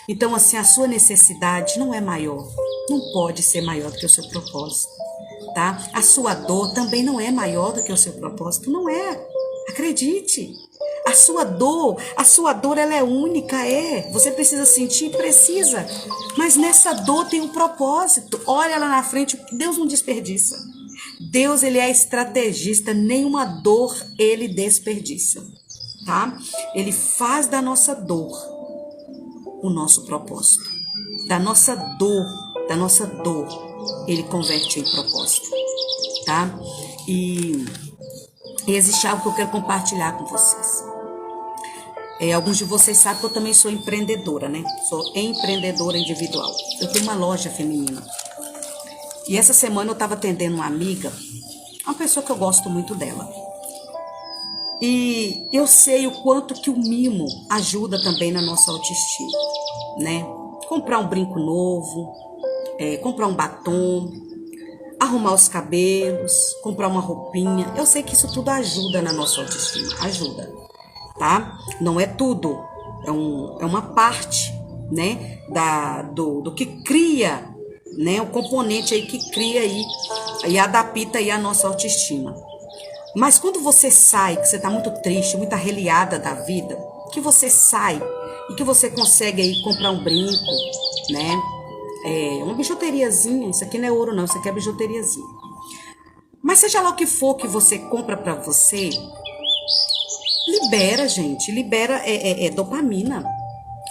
Então, assim, a sua necessidade não é maior, não pode ser maior do que o seu propósito, tá? A sua dor também não é maior do que o seu propósito, não é. Acredite. A sua dor, ela é única, Você precisa sentir, precisa. Mas nessa dor tem um propósito. Olha lá na frente, Deus não desperdiça. Deus, Ele é estrategista, nenhuma dor Ele desperdiça, tá? Ele faz da nossa dor o nosso propósito. Da nossa dor, Ele converte em propósito, tá? E existe algo que eu quero compartilhar com vocês. Alguns de vocês sabem que eu também sou empreendedora, né? Sou empreendedora individual. Eu tenho uma loja feminina. E essa semana eu estava atendendo uma amiga, uma pessoa que eu gosto muito dela. E eu sei o quanto que o mimo ajuda também na nossa autoestima, né? Comprar um brinco novo, comprar um batom, arrumar os cabelos, comprar uma roupinha. Eu sei que isso tudo ajuda na nossa autoestima, ajuda, tá? Não é tudo, é uma parte, né, do que cria, né, o componente aí que cria aí e adapta aí a nossa autoestima. Mas quando você sai, que você tá muito triste, muito arreliada da vida, que você sai e que você consegue aí comprar um brinco, né, uma bijuteriazinha, isso aqui não é ouro não, isso aqui é bijuteriazinha. Mas seja lá o que for que você compra pra você, libera, gente, libera dopamina.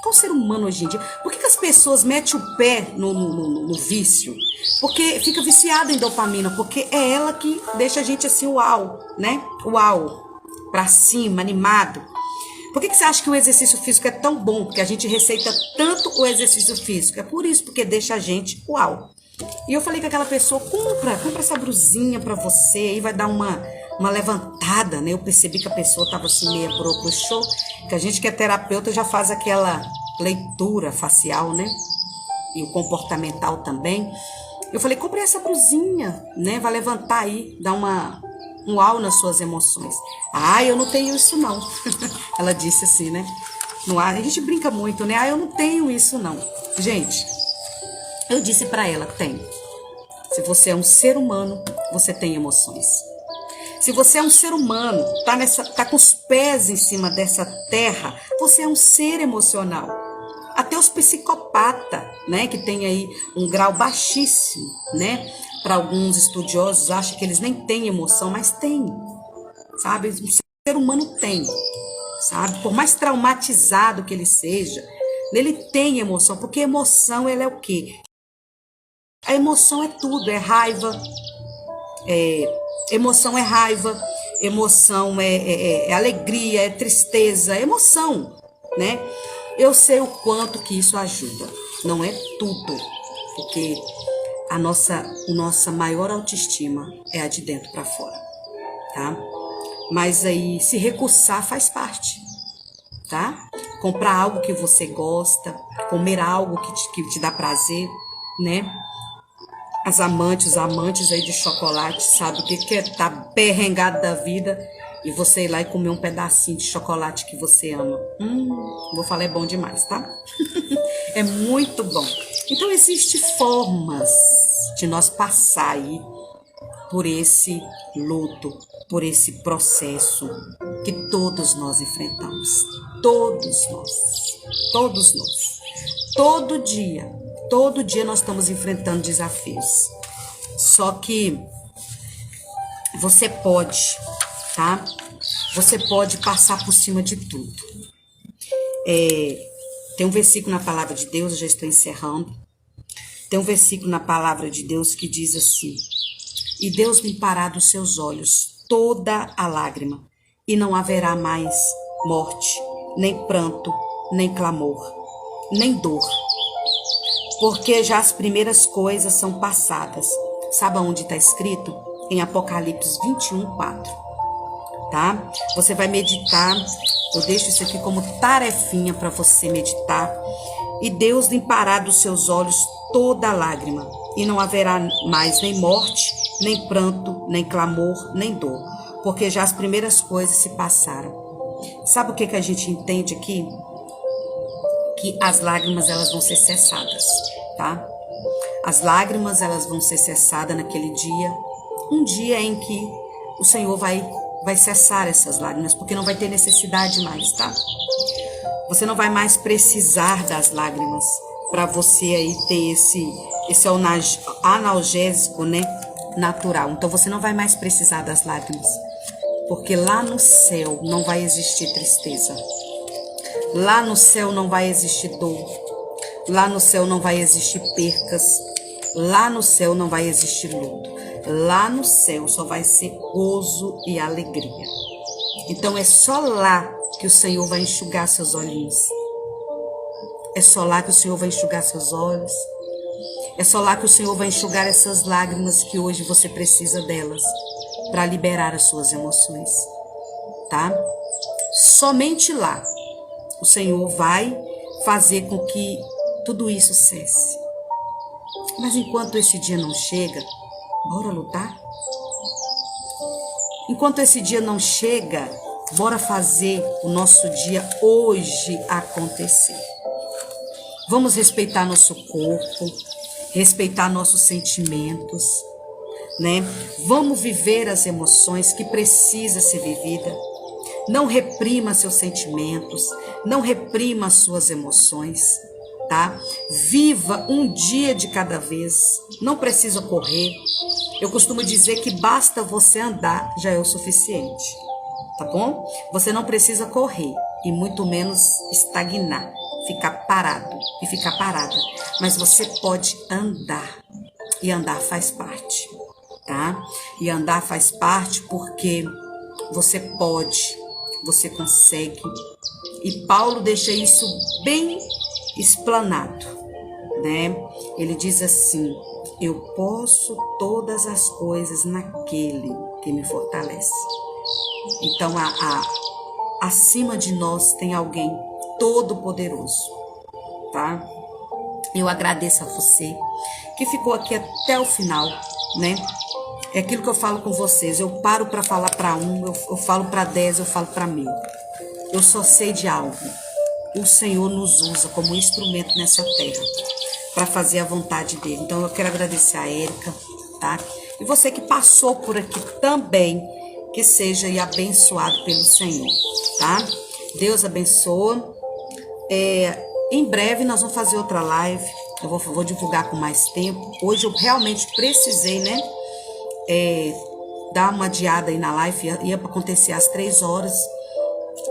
Qual ser humano hoje em dia? Por que as pessoas metem o pé no vício? Porque fica viciada em dopamina, porque é ela que deixa a gente assim, uau, né? Uau, pra cima, animado. Por que você acha que o exercício físico é tão bom? Porque a gente receita tanto o exercício físico. É por isso, porque deixa a gente uau. E eu falei com aquela pessoa, compra essa brusinha pra você, aí vai dar uma levantada, né? Eu percebi que a pessoa tava assim meio brocochô, que a gente que é terapeuta já faz aquela leitura facial, né? E o comportamental também. Eu falei, compre essa brusinha, né? Vai levantar aí, dar um uau nas suas emoções. Ah, eu não tenho isso não. Ela disse assim, né? A gente brinca muito, né? Ah, eu não tenho isso não. Gente, eu disse pra ela, tem. Se você é um ser humano, você tem emoções. Se você é um ser humano, tá com os pés em cima dessa terra, você é um ser emocional. Até os psicopatas, né, que tem aí um grau baixíssimo, né? Para alguns estudiosos, acham que eles nem têm emoção, mas tem, sabe? O ser humano tem, sabe? Por mais traumatizado que ele seja, ele tem emoção, porque emoção, ela é o quê? A emoção é tudo, é raiva, emoção é raiva, emoção é alegria, é tristeza, é emoção, né? Eu sei o quanto que isso ajuda, não é tudo, porque a nossa maior autoestima é a de dentro para fora, tá? Mas aí se recursar faz parte, tá? Comprar algo que você gosta, comer algo que te dá prazer, né? Os amantes aí de chocolate, sabe o que é tá perrengado da vida e você ir lá e comer um pedacinho de chocolate que você ama. Vou falar, é bom demais, tá? É muito bom. Então, existem formas de nós passar aí por esse luto, por esse processo que todos nós enfrentamos. Todos nós. Todos nós. Todo dia nós estamos enfrentando desafios. Só que você pode, tá? Você pode passar por cima de tudo. Tem um versículo na palavra de Deus, eu já estou encerrando. Tem um versículo na palavra de Deus que diz assim: e Deus limpará dos seus olhos toda a lágrima, e não haverá mais morte, nem pranto, nem clamor, nem dor. Porque já as primeiras coisas são passadas. Sabe onde está escrito? Em Apocalipse 21:4. Tá? Você vai meditar. Eu deixo isso aqui como tarefinha para você meditar. E Deus limpará dos seus olhos toda a lágrima, e não haverá mais nem morte, nem pranto, nem clamor, nem dor, porque já as primeiras coisas se passaram. Sabe o que a gente entende aqui? Que as lágrimas, elas vão ser cessadas, tá? As lágrimas, elas vão ser cessadas naquele dia, um dia em que o Senhor vai cessar essas lágrimas, porque não vai ter necessidade mais, tá? Você não vai mais precisar das lágrimas para você aí ter esse analgésico, né, natural. Então você não vai mais precisar das lágrimas, porque lá no céu não vai existir tristeza. Lá no céu não vai existir dor. Lá no céu não vai existir percas. Lá no céu não vai existir luto. Lá no céu só vai ser gozo e alegria. Então é só lá que o Senhor vai enxugar seus olhinhos. É só lá que o Senhor vai enxugar seus olhos. É só lá que o Senhor vai enxugar essas lágrimas que hoje você precisa delas para liberar as suas emoções, tá? Somente lá o Senhor vai fazer com que tudo isso cesse. Mas enquanto esse dia não chega, Bora lutar? Enquanto esse dia não chega, bora fazer o nosso dia hoje acontecer. Vamos respeitar nosso corpo, respeitar nossos sentimentos, né? Vamos viver as emoções que precisa ser vivida. Não reprima seus sentimentos, não reprima as suas emoções, tá? Viva um dia de cada vez, não precisa correr. Eu costumo dizer que basta você andar, já é o suficiente, tá bom? Você não precisa correr e muito menos estagnar, ficar parado e ficar parada. Mas você pode andar e andar faz parte, tá? E andar faz parte porque você pode, você consegue. E Paulo deixa isso bem explanado, né? Ele diz assim: eu posso todas as coisas naquele que me fortalece. Então, acima de nós tem alguém todo poderoso, tá? Eu agradeço a você que ficou aqui até o final, né? É aquilo que eu falo com vocês. Eu paro para falar para um, eu falo para 10, eu falo para 1000. Eu só sei de algo. O Senhor nos usa como instrumento nessa terra para fazer a vontade dele. Então eu quero agradecer a Érica, tá? E você que passou por aqui também, que seja aí abençoado pelo Senhor, tá? Deus abençoa. Em breve nós vamos fazer outra live. Eu vou divulgar com mais tempo. Hoje eu realmente precisei, né? Dar uma adiada aí na live. Ia para acontecer às 3 horas.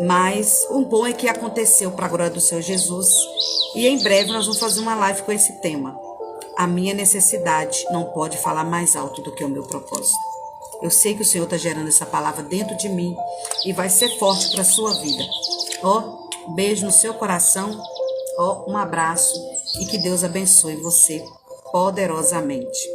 Mas o bom é que aconteceu para a glória do Senhor Jesus. E em breve nós vamos fazer uma live com esse tema. A minha necessidade não pode falar mais alto do que o meu propósito. Eu sei que o Senhor está gerando essa palavra dentro de mim e vai ser forte para a sua vida. Beijo no seu coração. Um abraço e que Deus abençoe você poderosamente.